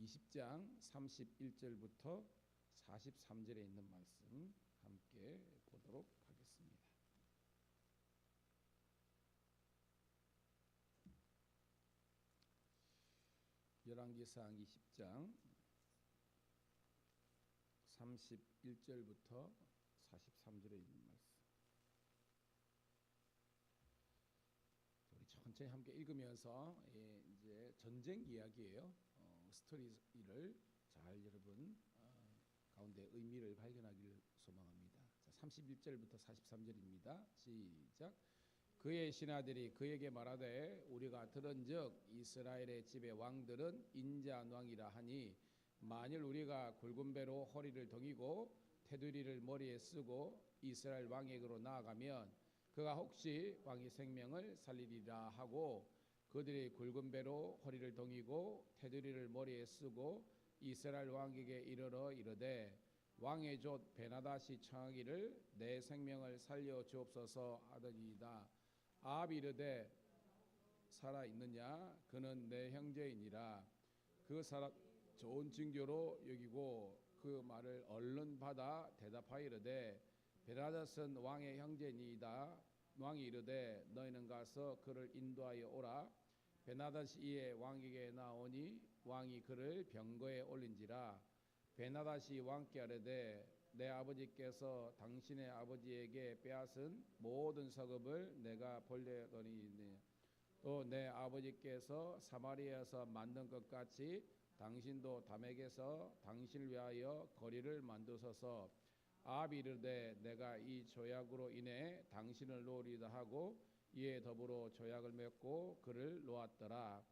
20장 31절부터 43절에 있는 말씀 함께 보도록 하겠습니다. 열왕기상 20장 31절부터 43절에 있는 말씀. 우리 천천히 함께 읽으면서 이제 전쟁 이야기예요. 스토리를 잘 여러분 가운데 의미를 발견하기를 소망합니다. 자, 31절부터 43절입니다. 시작. 그의 신하들이 그에게 말하되 우리가 들은즉 이스라엘의 집의 왕들은 인자한 왕이라 하니 만일 우리가 굵은 배로 허리를 동이고 테두리를 머리에 쓰고 이스라엘 왕에게로 나아가면 그가 혹시 왕의 생명을 살리리라 하고 그들이 굵은 배로 허리를 동이고 테두리를 머리에 쓰고 이스라엘 왕에게 이르러 이르되 왕의 족 베나닷이 청하기를 내 생명을 살려 주옵소서 하더니이다. 아합이 이르되 살아 있느냐 그는 내 형제이니라. 그 사람 좋은 징조로 여기고 그 말을 얼른 받아 대답하여 이르되 베나닷은 왕의 형제니이다. 왕이 이르되 너희는 가서 그를 인도하여 오라. 베나닷이 이에 왕에게 나오니 왕이 그를 병거에 올린지라. 베나닷이 왕께 아뢰되 내 아버지께서 당신의 아버지에게 빼앗은 모든 서급을 내가 벌려더니 또 내 아버지께서 사마리아에서 만든 것 같이 당신도 담에게서 당신을 위하여 거리를 만드소서. 아합이 이르되 내가 이 조약으로 인해 당신을 놓으리다 하고 이에 더불어 조약을 맺고 그를 놓았더라.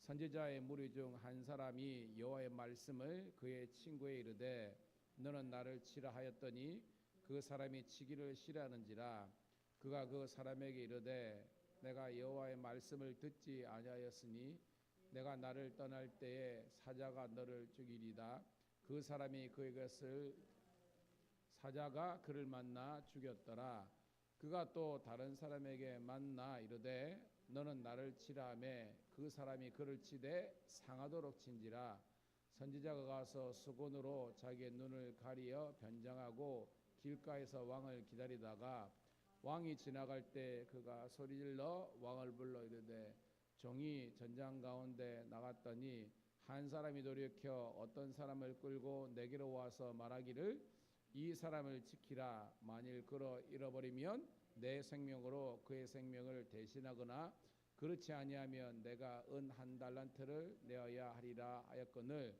선지자의 무리 중 한 사람이 여호와의 말씀을 그의 친구에 이르되 너는 나를 치라 하였더니 그 사람이 치기를 싫어하는지라. 그가 그 사람에게 이르되 내가 여호와의 말씀을 듣지 아니하였으니 내가 나를 떠날 때에 사자가 너를 죽이리다. 그 사람이 사자가 그를 만나 죽였더라. 그가 또 다른 사람에게 만나 이르되 너는 나를 치라 하매 그 사람이 그를 치되 상하도록 친지라. 선지자가 가서 수건으로 자기의 눈을 가리어 변장하고 길가에서 왕을 기다리다가 왕이 지나갈 때 그가 소리질러 왕을 불러 이르되 종이 전장 가운데 나갔더니 한 사람이 돌이켜 어떤 사람을 끌고 내게로 와서 말하기를 이 사람을 지키라. 만일 그로 잃어버리면 내 생명으로 그의 생명을 대신하거나 그렇지 아니하면 내가 은 1달란트를 내어야 하리라 하였거늘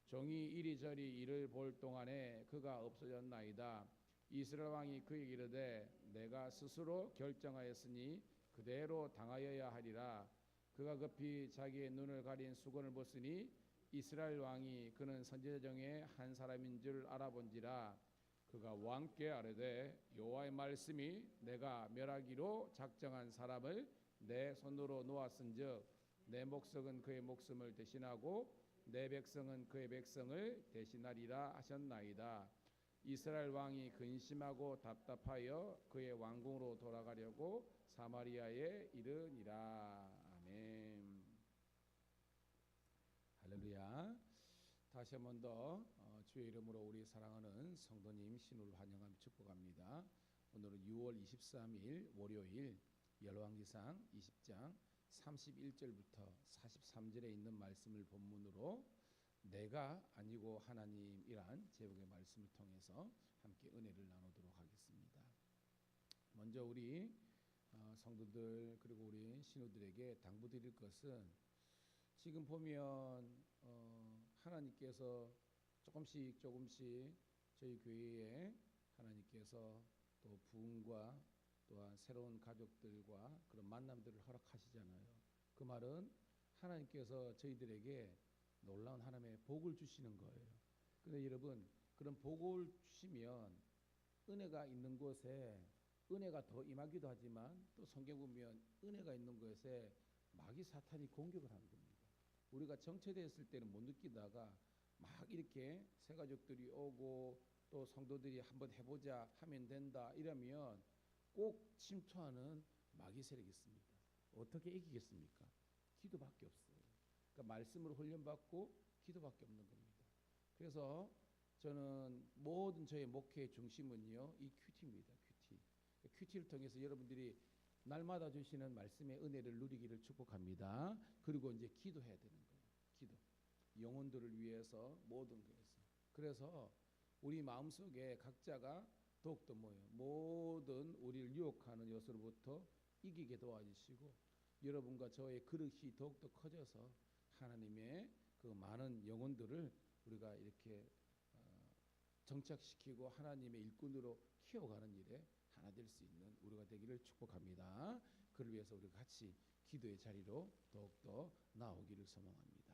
종이 이리저리 이를 볼 동안에 그가 없어졌나이다. 이스라엘 왕이 그에게 이르되 내가 스스로 결정하였으니 그대로 당하여야 하리라. 그가 급히 자기의 눈을 가린 수건을 벗으니 이스라엘 왕이 그는 선지자 중에 한 사람인 줄 알아본지라. 그가 왕께 아뢰되 여호와의 말씀이 내가 멸하기로 작정한 사람을 내 손으로 놓았은즉 내 목석은 그의 목숨을 대신하고 내 백성은 그의 백성을 대신하리라 하셨나이다. 이스라엘 왕이 근심하고 답답하여 그의 왕궁으로 돌아가려고 사마리아에 이르니라. 아멘. 할렐루야. 다시 한 번 더 주의 이름으로 우리 사랑하는 성도님 신우를 환영하며 축복합니다. 오늘은 6월 23일 월요일 열왕기상 20장 31절부터 43절에 있는 말씀을 본문으로 내가 아니고 하나님이란 제목의 말씀을 통해서 함께 은혜를 나누도록 하겠습니다. 먼저 우리 성도들 그리고 우리 신우들에게 당부드릴 것은 지금 보면 하나님께서 조금씩 저희 교회에 하나님께서 또 부흥과 또한 새로운 가족들과 그런 만남들을 허락하시잖아요. 그 말은 하나님께서 저희들에게 놀라운 하나님의 복을 주시는 거예요. 그런데 여러분 그런 복을 주시면 은혜가 있는 곳에 은혜가 더 임하기도 하지만 또 성경 보면 은혜가 있는 곳에 마귀 사탄이 공격을 하는 겁니다. 우리가 정체되었을 때는 못 느끼다가 막 이렇게 새 가족들이 오고 또 성도들이 한번 해보자 하면 된다 이러면 꼭 침투하는 마귀 세력이 있습니다. 어떻게 이기겠습니까? 기도밖에 없어요. 그러니까 말씀으로 훈련받고 기도밖에 없는 겁니다. 그래서 저는 모든 저의 목회의 중심은요, 이 큐티입니다. 큐티. 큐티를 통해서 여러분들이 날마다 주시는 말씀의 은혜를 누리기를 축복합니다. 그리고 이제 기도해야 되는 거예요. 기도. 영혼들을 위해서 모든 것에서. 그래서 우리 마음속에 각자가 더욱더 뭐예요? 모든 우리를 유혹하는 요소로부터 이기게 도와주시고 여러분과 저의 그릇이 더욱더 커져서 하나님의 그 많은 영혼들을 우리가 이렇게 정착시키고 하나님의 일꾼으로 키워가는 일에 하나 될 수 있는 우리가 되기를 축복합니다. 그를 위해서 우리가 같이 기도의 자리로 더욱더 나오기를 소망합니다.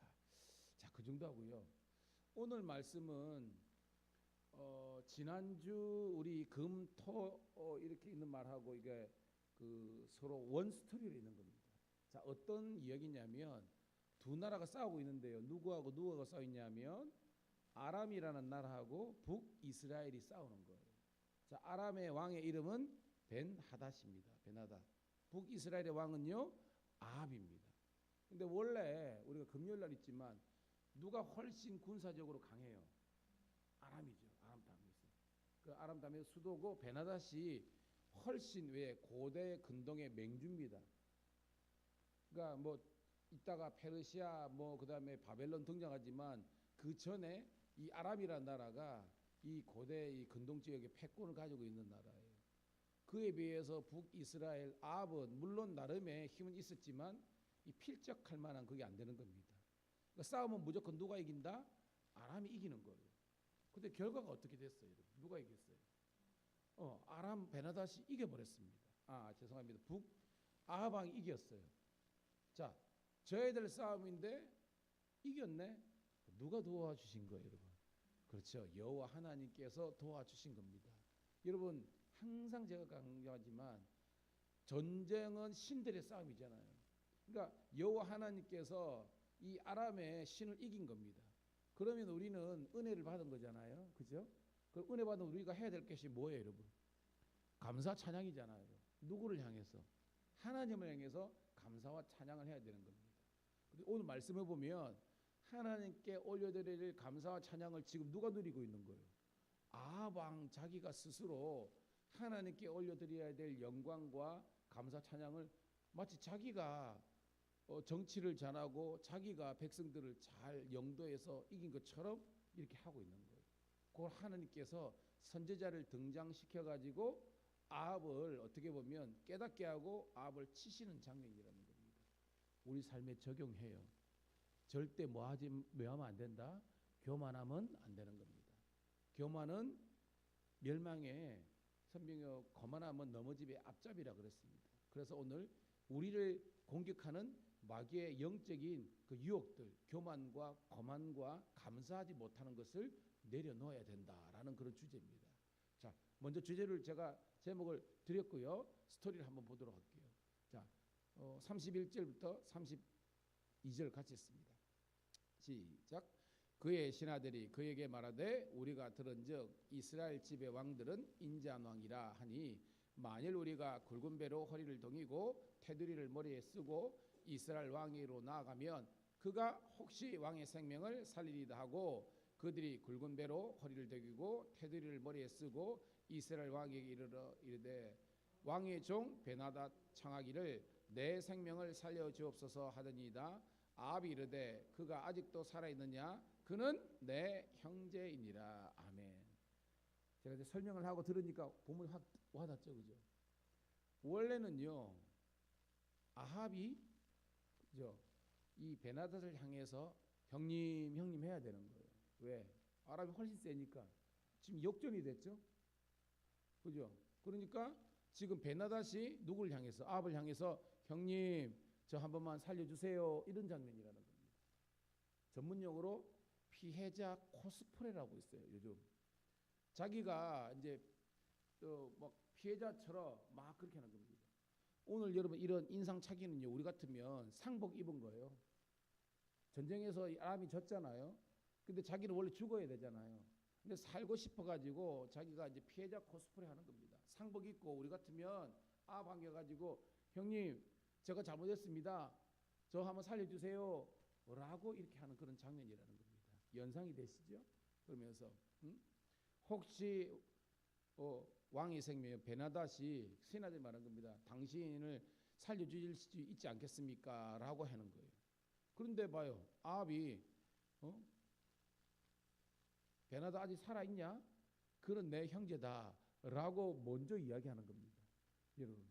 자, 그 정도 하고요. 오늘 말씀은 지난주 우리 금, 토 이렇게 있는 말하고 이게 그 서로 원 스토리로 있는 겁니다. 자, 어떤 이야기냐면 두 나라가 싸우고 있는데요. 누구하고 누구가 싸우고 있냐면 아람이라는 나라하고 북이스라엘이 싸우는 거예요. 자, 아람의 왕의 이름은 벤하닷입니다. 벤하닷. 북이스라엘의 왕은요, 아합입니다. 근데 원래 우리가 금요일 날 있지만 누가 훨씬 군사적으로 강해요? 아람이죠. 아람 땅에서. 그 아람 땅의 수도고 벤하닷이 훨씬 왜 고대 근동의 맹주입니다. 그러니까 뭐 이따가 페르시아 뭐 그다음에 바벨론 등장하지만 그 전에 이 아람이라는 나라가 이 고대 이 근동 지역의 패권을 가지고 있는 나라예요. 그에 비해서 북이스라엘 아합은 물론 나름의 힘은 있었지만 이 필적할 만한 그게 안 되는 겁니다. 그러니까 싸움은 무조건 누가 이긴다? 아람이 이기는 거예요. 근데 결과가 어떻게 됐어요? 누가 이겼어요? 아람 베나닷이 이겨버렸습니다. 죄송합니다. 아합왕이 이겼어요. 자, 저희들 싸움인데 이겼네. 누가 도와주신 거예요, 여러분? 그렇죠. 여호와 하나님께서 도와주신 겁니다. 여러분, 항상 제가 강조하지만 전쟁은 신들의 싸움이잖아요. 그러니까 여호와 하나님께서 이 아람의 신을 이긴 겁니다. 그러면 우리는 은혜를 받은 거잖아요. 그죠? 그 은혜 받은 우리가 해야 될 것이 뭐예요, 여러분? 감사 찬양이잖아요. 누구를 향해서? 하나님을 향해서 감사와 찬양을 해야 되는 겁니다. 근데 오늘 말씀해 보면 하나님께 올려드릴 감사와 찬양을 지금 누가 누리고 있는 거예요? 아합 왕 자기가 스스로 하나님께 올려드려야 될 영광과 감사 찬양을 마치 자기가 정치를 잘하고 자기가 백성들을 잘 영도해서 이긴 것처럼 이렇게 하고 있는 거예요. 그걸 하나님께서 선지자를 등장시켜 가지고 아합을 어떻게 보면 깨닫게 하고 아합을 치시는 장면이라는 겁니다. 우리 삶에 적용해요. 절대 뭐하면 안 된다. 교만하면 안 되는 겁니다. 교만은 멸망의 선명히 거만하면 넘어집의 앞잡이라 그랬습니다. 그래서 오늘 우리를 공격하는 마귀의 영적인 그 유혹들, 교만과 거만과 감사하지 못하는 것을 내려놓아야 된다라는 그런 주제입니다. 자, 먼저 주제를 제가 제목을 드렸고요. 스토리를 한번 보도록 할게요. 자, 31절부터 32절 같이 했습니다. 시작. 그의 신하들이 그에게 말하되 우리가 들은즉 이스라엘 집의 왕들은 인자한 왕이라 하니 만일 우리가 굵은 배로 허리를 동이고 테두리를 머리에 쓰고 이스라엘 왕위로 나아가면 그가 혹시 왕의 생명을 살리리다 하고 그들이 굵은 배로 허리를 동이고 테두리를 머리에 쓰고 이스라엘 왕에게 이르되 왕의 종 베나닷 청하기를 내 생명을 살려 주옵소서 하더니이다. 아합이 이르되 그가 아직도 살아있느냐? 그는 내 형제이니라. 아멘. 제가 이제 설명을 하고 들으니까 보면 확 와닿죠, 그죠? 원래는요 아합이 그죠? 이 베나닷을 향해서 형님 해야 되는 거예요. 왜? 아합이 훨씬 세니까. 지금 역전이 됐죠, 그죠? 그러니까 지금 베나닷이 누구를 향해서 아합을 향해서 형님 저 한 번만 살려주세요 이런 장면이라는 겁니다. 전문용어로 피해자 코스프레라고 있어요. 요즘 자기가 이제 막 피해자처럼 막 그렇게 하는 겁니다. 오늘 여러분 이런 인상착의는요 우리 같으면 상복 입은 거예요. 전쟁에서 아람이 졌잖아요. 근데 자기는 원래 죽어야 되잖아요. 근데 살고 싶어가지고 자기가 이제 피해자 코스프레 하는 겁니다. 상복 입고 우리 같으면 반겨가지고 형님 제가 잘못했습니다. 저 한번 살려주세요 라고 이렇게 하는 그런 장면이라는 겁니다. 연상이 되시죠? 그러면서 혹시 왕의 생명의 베나닷이 신하들 말한 겁니다. 당신을 살려주실 수 있지 않겠습니까? 라고 하는 거예요. 그런데 봐요. 아합이 베나닷 아직 살아있냐? 그는 내 형제다 라고 먼저 이야기하는 겁니다. 여러분,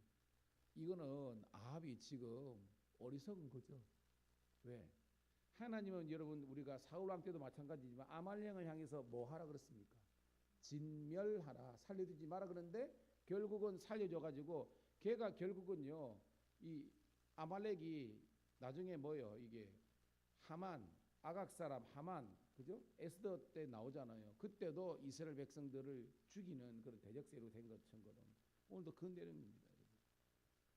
이거는 아합이 지금 어리석은 거죠. 왜? 하나님은 여러분, 우리가 사울왕 때도 마찬가지지만 아말렉을 향해서 뭐 하라 그랬습니까? 진멸하라, 살려두지 마라. 그런데 결국은 살려줘가지고 걔가 결국은요, 이 아말렉이 나중에 뭐요? 이게 하만, 아각 사람 하만, 그죠? 에스더 때 나오잖아요. 그때도 이스라엘 백성들을 죽이는 그런 대적세로 된 것처럼 오늘도 그 내용입니다.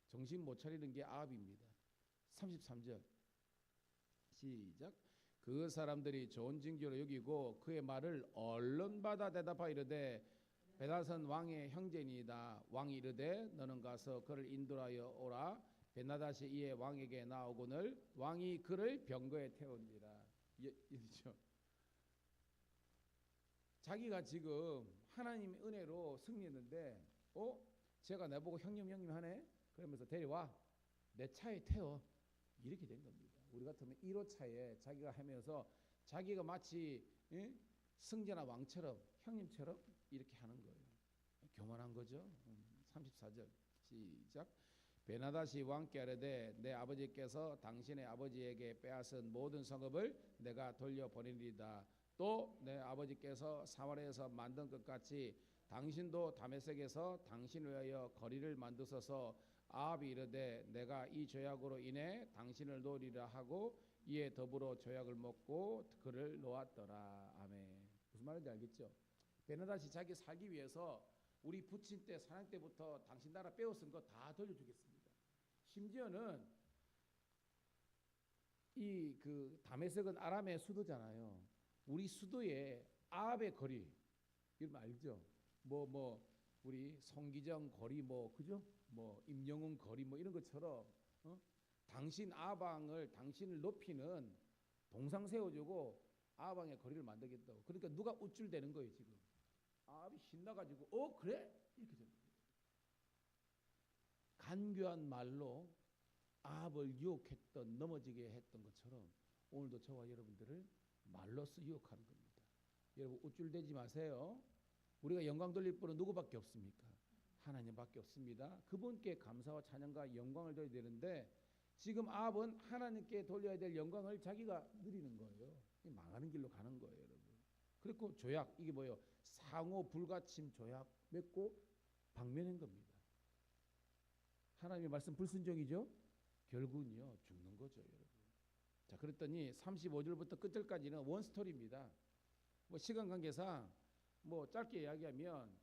정신 못 차리는 게 아합입니다. 33절 시작. 그 사람들이 좋은 징조로 여기고 그의 말을 얼른 받아 대답하여 이르되 베나닷은 왕의 형제니이다. 왕이 이르되 너는 가서 그를 인도하여 오라. 베나닷이 이에 왕에게 나오거늘 왕이 그를 병거에 태운지라. 이죠. 자기가 지금 하나님의 은혜로 승리했는데 제가 나보고 형님 하네? 그러면서 데려와. 내 차에 태워. 이렇게 된 겁니다. 우리 같으면 1호 차에 자기가 하면서 자기가 마치 승자나 왕처럼 형님처럼 이렇게 하는 거예요. 교만한 거죠. 34절 시작. 베나닷이 왕께 아뢰되 내 아버지께서 당신의 아버지에게 빼앗은 모든 성읍을 내가 돌려보내리이다. 또 내 아버지께서 사마리아에서 만든 것 같이 당신도 다메섹에서 당신을 위하여 거리를 만드소서. 아합이 이르되 내가 이 조약으로 인해 당신을 놓으리라 하고 이에 더불어 조약을 맺고 그를 놓았더라. 아멘. 무슨 말인지 알겠죠? 베나닷이 자기 살기 위해서 우리 부친 때 사냥 때부터 당신 나라 빼앗은 거 다 돌려주겠습니다. 심지어는 이 그 다메섹은 아람의 수도잖아요. 우리 수도에 아합의 거리 이런 알죠? 뭐 우리 성기정 거리 그죠? 임영웅 거리 이런 것처럼 당신 아방을 당신을 높이는 동상 세워주고 아방의 거리를 만들겠다고. 그러니까 누가 우쭐대는 거예요 지금. 아합이 신나가지고 그래? 이렇게 됩니다. 간교한 말로 아합을 유혹했던 넘어지게 했던 것처럼 오늘도 저와 여러분들을 말로써 유혹하는 겁니다. 여러분 우쭐대지 마세요. 우리가 영광 돌릴 분은 누구밖에 없습니까? 하나님밖에 없습니다. 그분께 감사와 찬양과 영광을 드려야 되는데 지금 아합은 하나님께 돌려야 될 영광을 자기가 누리는 거예요. 망하는 길로 가는 거예요, 여러분. 그리고 조약 이게 뭐예요? 상호 불가침 조약 맺고 방면한 겁니다. 하나님의 말씀 불순종이죠. 결국은요 죽는 거죠, 여러분. 자, 그랬더니 35절부터 끝절까지는 원 스토리입니다. 시간 관계상 짧게 이야기하면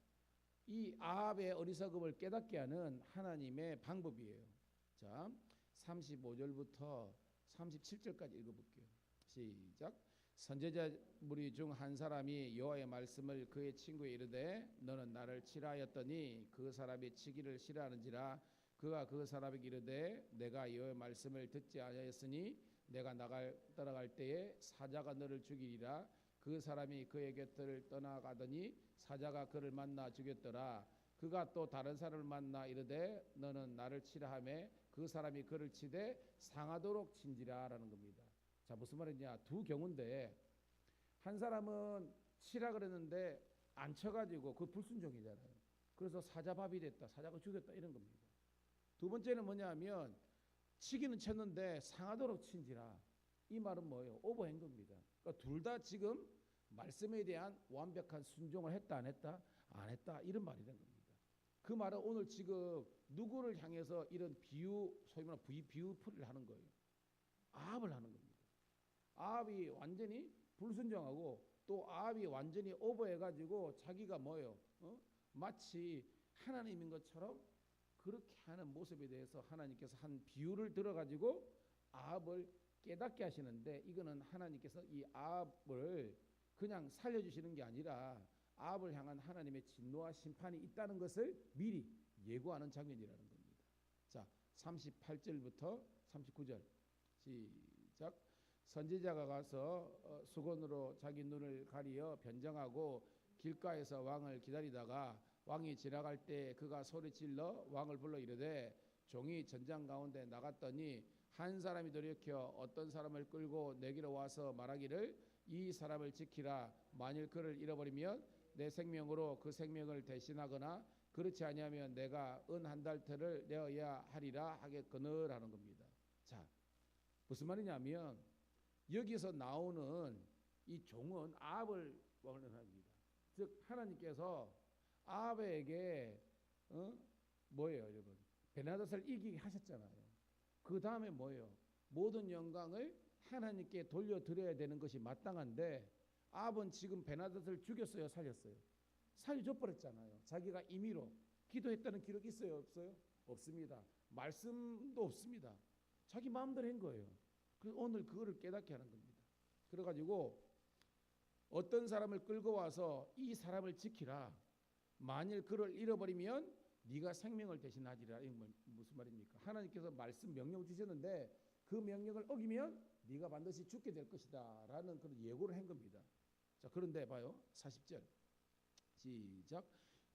이 아합의 어리석음을 깨닫게 하는 하나님의 방법이에요. 자, 35절부터 37절까지 읽어볼게요. 시작. 선지자 무리 중 한 사람이 여호와의 말씀을 그의 친구에 이르되 너는 나를 치라하였더니 그 사람이 치기를 싫어하는지라. 그가 그 사람에게 이르되 내가 여호와의 말씀을 듣지 아니하였으니 내가 따라갈 때에 사자가 너를 죽이리라. 그 사람이 그의 곁을 떠나가더니 사자가 그를 만나 죽였더라. 그가 또 다른 사람을 만나 이르되 너는 나를 치라 하매 그 사람이 그를 치되 상하도록 친지라라는 겁니다. 자, 무슨 말이냐? 두 경우인데 한 사람은 치라 그랬는데 안 쳐가지고 그 불순종이잖아요. 그래서 사자밥이 됐다. 사자가 죽였다 이런 겁니다. 두 번째는 뭐냐면 치기는 쳤는데 상하도록 친지라. 이 말은 뭐예요? 오버한 겁니다. 그러니까 둘 다 지금 말씀에 대한 완벽한 순종을 했다 안 했다? 안 했다 이런 말이 된 겁니다. 그 말은 오늘 지금 누구를 향해서 이런 비유 소위 말하는 비유풀이를 하는 거예요. 아합을 하는 겁니다. 아합이 완전히 불순종하고 또 아합이 완전히 오버해가지고 자기가 뭐예요? 마치 하나님인 것처럼 그렇게 하는 모습에 대해서 하나님께서 한 비유를 들어가지고 아합을 깨닫게 하시는데 이거는 하나님께서 이 아합을 그냥 살려주시는 게 아니라 아합을 향한 하나님의 진노와 심판이 있다는 것을 미리 예고하는 장면이라는 겁니다. 자, 38절부터 39절 시작. 선지자가 가서 수건으로 자기 눈을 가리어 변정하고 길가에서 왕을 기다리다가 왕이 지나갈 때 그가 소리질러 왕을 불러 이르되 종이 전장 가운데 나갔더니 한 사람이 돌이켜 어떤 사람을 끌고 내게로 와서 말하기를 이 사람을 지키라. 만일 그를 잃어버리면 내 생명으로 그 생명을 대신하거나 그렇지 아니하면 내가 은 한 달터를 내어야 하리라 하겠거늘 하는 겁니다. 자, 무슨 말이냐면 여기서 나오는 이 종은 아합을 원하합니다. 즉 하나님께서 아합에게 뭐예요, 여러분? 베나닷을 이기게 하셨잖아요. 그 다음에 뭐예요? 모든 영광을 하나님께 돌려드려야 되는 것이 마땅한데 아합은 지금 베나닷을 죽였어요, 살렸어요? 살려줘 버렸잖아요. 자기가 임의로 기도했다는 기록이 있어요, 없어요? 없습니다. 말씀도 없습니다. 자기 마음대로 한 거예요. 그래서 오늘 그거를 깨닫게 하는 겁니다. 그래가지고 어떤 사람을 끌고 와서 이 사람을 지키라. 만일 그를 잃어버리면 네가 생명을 대신하리라. 이건 무슨 말입니까? 하나님께서 말씀 명령을 주셨는데 그 명령을 어기면 네가 반드시 죽게 될 것이다 라는 그런 예고를 한 겁니다. 자, 그런데 봐요. 40절 시작.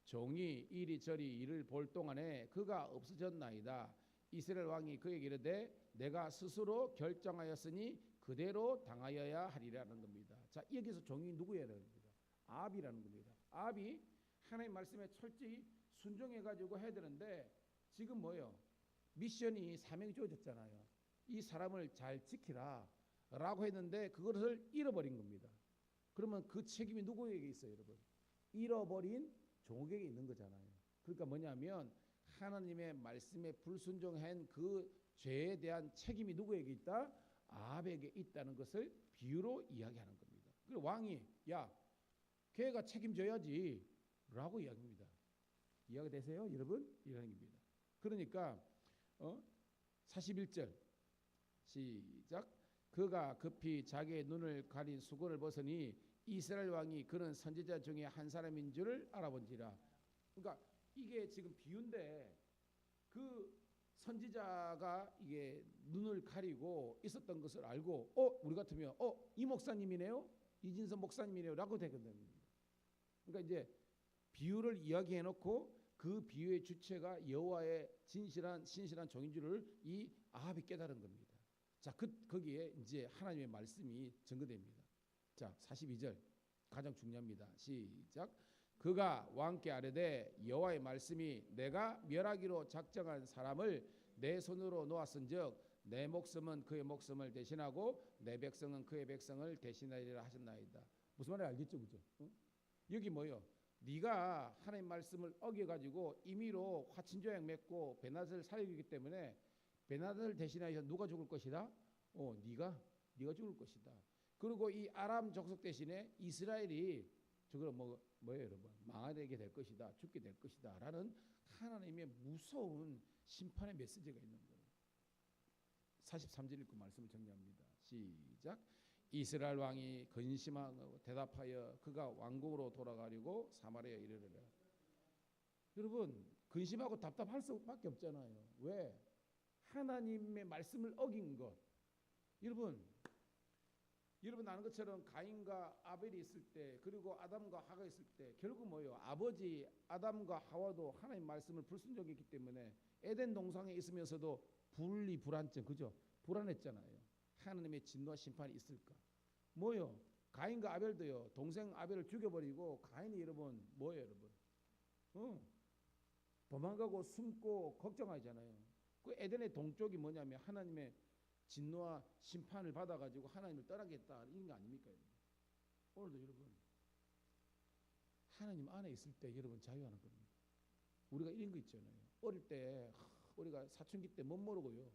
종이 이리저리 이를 볼 동안에 그가 없어졌나이다. 이스라엘 왕이 그에게 이르되 내가 스스로 결정하였으니 그대로 당하여야 하리라는 겁니다. 자, 여기서 종이 누구예요? 아합이라는 겁니다. 아합이 하나님 말씀에 철저히 순종해가지고 해야 되는데 지금 뭐예요? 미션이 사명이 주어졌잖아요. 이 사람을 잘 지키라 라고 했는데 그것을 잃어버린 겁니다. 그러면 그 책임이 누구에게 있어요, 여러분? 잃어버린 종에게 있는 거잖아요. 그러니까 뭐냐면 하나님의 말씀에 불순종한 그 죄에 대한 책임이 누구에게 있다? 아합에게 있다는 것을 비유로 이야기하는 겁니다. 그리고 왕이 야, 걔가 책임져야지 라고 이야기합니다. 이해가 되세요, 여러분? 이런 겁니다. 그러니까 41절 시작. 그가 급히 자기의 눈을 가린 수건을 벗으니 이스라엘 왕이 그는 선지자 중에 한 사람인 줄을 알아본지라. 그러니까 이게 지금 비유인데 그 선지자가 이게 눈을 가리고 있었던 것을 알고 우리 같으면 이 목사님이네요, 이진선 목사님이네요라고 되거든요. 그러니까 이제 비유를 이야기해 놓고 그 비유의 주체가 여호와의 신실한 종인 줄을 이 아합이 깨달은 겁니다. 자, 거기에 이제 하나님의 말씀이 증거됩니다. 자, 42절 가장 중요합니다. 시작. 그가 왕께 아뢰되 여호와의 말씀이 내가 멸하기로 작정한 사람을 내 손으로 놓았은즉 내 목숨은 그의 목숨을 대신하고 내 백성은 그의 백성을 대신하리라 하셨나이다. 무슨 말인지 알겠죠, 그죠? 여기 뭐요? 네가 하나님 말씀을 어겨가지고 임의로 화친조약 맺고 베나닷을 살리기 때문에 베나닷을 대신하여 누가 죽을 것이다? 네가 죽을 것이다. 그리고 이 아람 족속 대신에 이스라엘이 저거 뭐예요, 여러분? 망하게 될 것이다, 죽게 될 것이다라는 하나님의 무서운 심판의 메시지가 있는 거예요. 43절 읽고 말씀을 정리합니다. 시작. 이스라엘 왕이 근심하고 대답하여 그가 왕궁으로 돌아가려고 사마리아에 이르르라. 여러분, 근심하고 답답할 수밖에 없잖아요. 왜? 하나님의 말씀을 어긴 것. 여러분 아는 것처럼 가인과 아벨이 있을 때 그리고 아담과 하가 있을 때 결국 뭐예요? 아버지 아담과 하와도 하나님 말씀을 불순종했기 때문에 에덴 동산에 있으면서도 불안증, 그죠? 불안했잖아요. 하나님의 진노와 심판이 있을까? 뭐요? 가인과 아벨도요. 동생 아벨을 죽여버리고 가인이 여러분 뭐예요, 여러분? 도망가고 숨고 걱정하잖아요. 그 에덴의 동쪽이 뭐냐면 하나님의 진노와 심판을 받아가지고 하나님을 떠나겠다 이런 거 아닙니까? 오늘도 여러분 하나님 안에 있을 때 여러분 자유하는 겁니다. 우리가 이런 거 있잖아요. 어릴 때 우리가 사춘기 때 못 모르고요.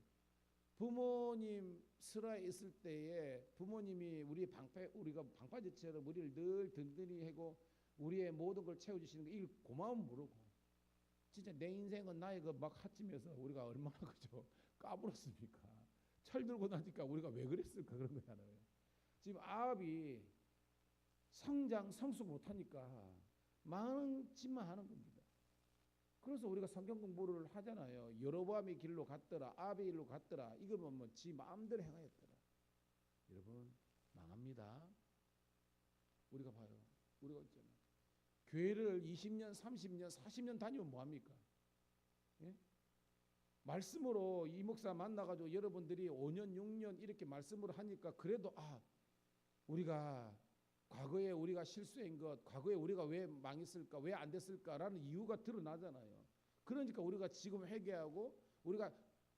부모님 슬하에 있을 때에 부모님이 우리가 방파제처럼 우리를 늘 든든히 하고 우리의 모든 걸 채워주시는 거 이걸 고마움 모르고 진짜 내 인생은 나의 그 막 핫짐에서 우리가 얼마나 그죠 까불었습니까? 철 들고 나니까 우리가 왜 그랬을까 그런 거잖아요. 지금 아합이 성숙 못하니까 많은 짓만 하는 겁니다. 그래서 우리가 성경 공부를 하잖아요. 여로보암의 길로 갔더라, 아합의 길로 갔더라. 이거는 지 마음대로 행하였더라. 여러분 망합니다. 우리가 봐요. 우리가 있잖아요. 교회를 20년, 30년, 40년 다니면 뭐합니까? 예? 말씀으로 이 목사 만나가지고 여러분들이 5년, 6년 이렇게 말씀으로 하니까 그래도 우리가 과거에 우리가 실수한 것, 과거에 우리가 왜 망했을까, 왜 안 됐을까라는 이유가 드러나잖아요. 그러니까 우리가 지금 회개하고 우리가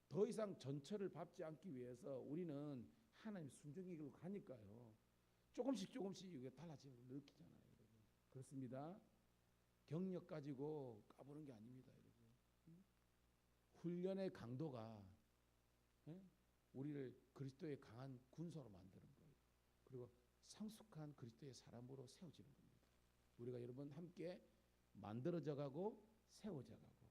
더 이상 전철을 밟지 않기 위해서 우리는 하나님 순종의 길로 가니까요. 조금씩 이게 달라지는 걸 느끼잖아요, 여러분. 그렇습니다. 경력 가지고 까부는 게 아닙니다, 여러분. 훈련의 강도가 우리를 그리스도의 강한 군사로 만드는 거예요. 그리고 성숙한 그리스도의 사람으로 세워지는 겁니다. 우리가 여러분 함께 만들어져 가고 세워져 가고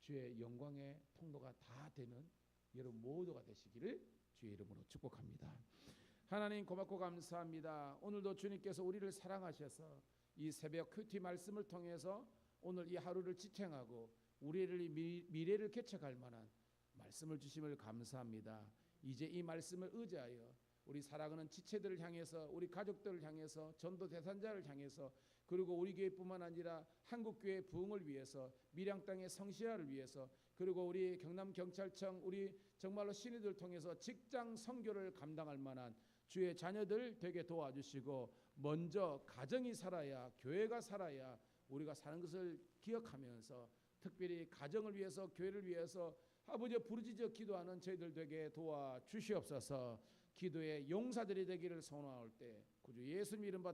주의 영광의 통로가 다 되는 여러분 모두가 되시기를 주의 이름으로 축복합니다. 하나님 고맙고 감사합니다. 오늘도 주님께서 우리를 사랑하셔서 이 새벽 큐티 말씀을 통해서 오늘 이 하루를 지탱하고 우리를 미래를 개척할 만한 말씀을 주심을 감사합니다. 이제 이 말씀을 의지하여 우리 사랑하는 지체들을 향해서 우리 가족들을 향해서 전도 대상자를 향해서 그리고 우리 교회뿐만 아니라 한국교회 부흥을 위해서 밀양 땅의 성시화를 위해서 그리고 우리 경남경찰청 우리 정말로 신의들 통해서 직장 선교를 감당할 만한 주의 자녀들 되게 도와주시고 먼저 가정이 살아야 교회가 살아야 우리가 사는 것을 기억하면서 특별히 가정을 위해서 교회를 위해서 아버지 부르짖어 기도하는 저희들 되게 도와주시옵소서. 기도의 용사들이 되기를 소원할 때 구주 예수님 이름 받